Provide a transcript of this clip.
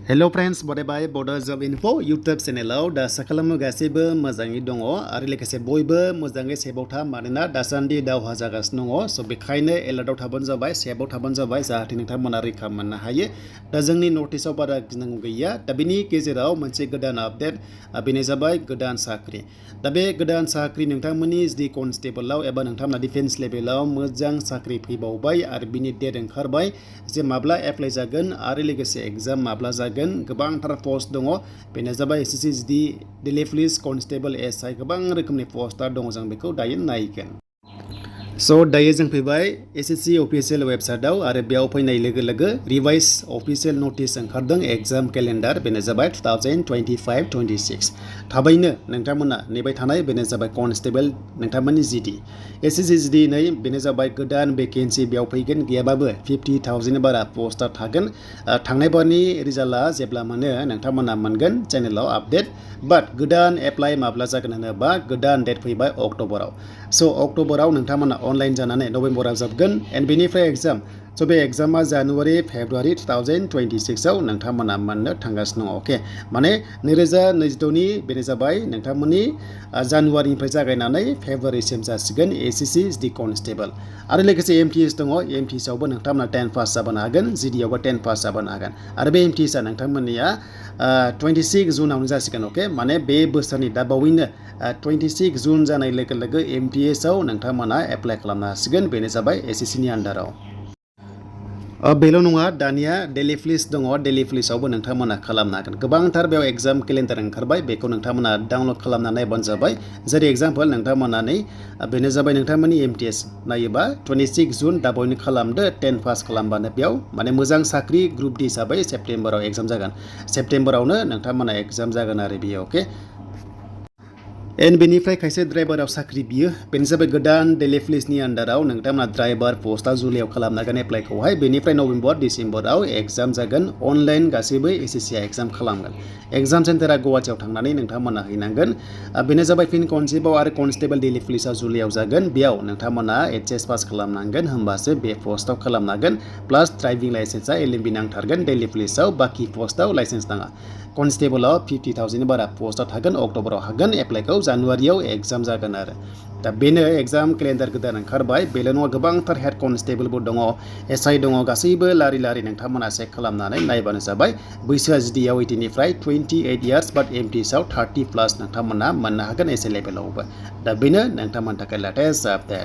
Hello friends, bye Borders of Info YouTube channel da sakalamu gasibo mozangi dongo आरो लोगोसे बयबो मोजाङै सेफआव था मानोना दासान्दि दावहा जागासिनो दङ स' बेखायनो एलार्टआव थाबानो जाबाय सेफआव थाबानो जाबाय जाहाथे नोंथांमोना रैखा मोननो हायो दा जोंनि नटिसआव बारा गिनांगौ गैया दा बेनि गेजेराव मोनसे गोदान आपडेट बेनो जाबाय गोदान साख्रि दा बे गोदान साख्रि नोंथांमोननि जिडि कनस्टेबलआव एबा नोंथांमोना डिफेन्स लेभेलाव मोजां साख्रि फैबावबाय आरो बिनि डेट ओंखारबाय जे माब्ला एप्लाइ जागोन आरो लोगोसे एग्जाम माब्ला जागोन गोबांथार पोस्ट दङ बेनो जाबाय SSC GD Delhi police constable SI गोबां रोखोमनि पोस्टआ दङ जों बेखौ दायो नायगोन स' दायो जों फैबाय एसएससी अफिशियेल वेबसाइटआव आरो बेयाव फैनाय लोगो लोगो रिवाइज अफिशियेल नटिस ओंखारदों एग्जाम केलेन्डार बेनो जाबाय 2025-26 थाबैनो नोंथांमोना नेबाय थानाय बेनो जाबाय कनस्टेबल नोंथांमोननि जिडि एसएससी जिडि नै बेनो जाबाय गोदान भेकेन्सि बेयाव फैगोन गैयाबाबो 50,000 बारा पोस्टआ थागोन थांनाय बारनि रिजाल्टआ जेब्ला मोनो नोंथांमोना मोनगोन चेनेलाव आपडेट बाट गोदान एप्लाइ माब्ला जागोन होनोबा गोदान डेट फैबाय अक्ट'बराव स' अक्ट'बराव नोंथांमोना अनलाइन जानानै नभेम्बराव जोबगोन एन्ड बेनिफ्राय एग्जाम स' बे एग्जामा जानुवारि फेब्रुवारि 2026 आव नोंथांमोना मोननो थांगासिनो दङ अके माने 2022 नि बेनो जाबाय नोंथांमोननि जानुवारिनिफ्राय जागायनानै फेब्रुवारिसिम जासिगोन एसएससी जिडि कनस्टेबल आरो लोगोसे एमटिएस दङ एमटिएस आवबो नोंथांमोना 10 पास जाबोनो हागोन जिडिआवबो 10 पास जाबोनो हागोन आरो बे एमटिएस आ नोंथांमोननिया 26 जुनावनो जासिगोन अके माने बे बोसोरनि दा बावैनो 26 जुन जानाय लोगो लोगो एमटिएस आव नोंथांमोना एप्लाइ खालामनो हासिगोन बेनो जाबाय एसएससी नि आन्डाराव बेल' नङा दानिया दिल्ली पुलिस दङ दिल्ली पुलिसावबो नोंथांमोना खालामनो हागोन गोबांथार बेयाव एग्जाम केलेन्डार ओंखारबाय बेखौ नोंथांमोना डाउनलड खालामना नायबानो जाबाय जेरै एग्जाम्पल नोंथांमोना बेनो जाबाय नोंथांमोननि एमटिएस नायोबा 26 जुन दा बयनो खालामदो 10 पास खालामबानो बेयाव माने मोजां साख्रि ग्रुप डि हिसाबै सेप्तेम्बराव एग्जाम जागोन सेप्तेम्बरावनो नोंथांमोना एग्जाम जागोन आरो बियो अके एन्ड बेनिफ्राय खायसे ड्राइभाराव साख्रि बियो बेनो जाबाय गोदान दिल्ली पुलिसनि आन्डाराव नोंथांमोना ड्राइभार पोस्टआ जुलाइयाव खालामनो हागोन एप्लाइखौहाय बेनिफ्राय नभेम्बर डिसेम्बराव एग्जाम जागोन अनलाइन गासैबो एसएससी एग्जाम खालामगोन एग्जाम सेन्टारा गुवाहाटीयाव थांनानै नोंथांमोना हैनांगोन बेनो जाबाय फिन खनसेबाव आरो कनस्टेबल दिल्ली पुलिसआ जुलाइयाव जागोन बेयाव नोंथांमोना एचएस पास खालामनांगोन होमबासो बे पोस्टआव खालामनो हागोन प्लास ड्राइभिं लाइसेन्सआ एलएमबि नांथारगोन दिल्ली पुलिसआव बाखि पोस्टआव लाइसेन्स नाङा कनस्टेबलाव 50,000 बारा पोस्टआव थागोन अक्ट'बराव हागोन एप्लाइखौ जानुवारियाव एग्जाम जागोन आरो दा बेनो एग्जाम केलेन्डार गोदान ओंखारबाय बेल' नङा गोबांथार हेड कनस्टेबलबो दङ एसआई दङ गासैबो लारि लारि नोंथांमोना चेक खालामनानै नायबानो जाबाय बैसोआ जिडिआव 18 निफ्राय 28 इयार्स बाट एमटिएसआव 30 प्लास नोंथांमोना मोननो हागोन एसए लेभेलावबो दा बेनो नोंथांमोननि थाखाय लेटेस्ट आपडेट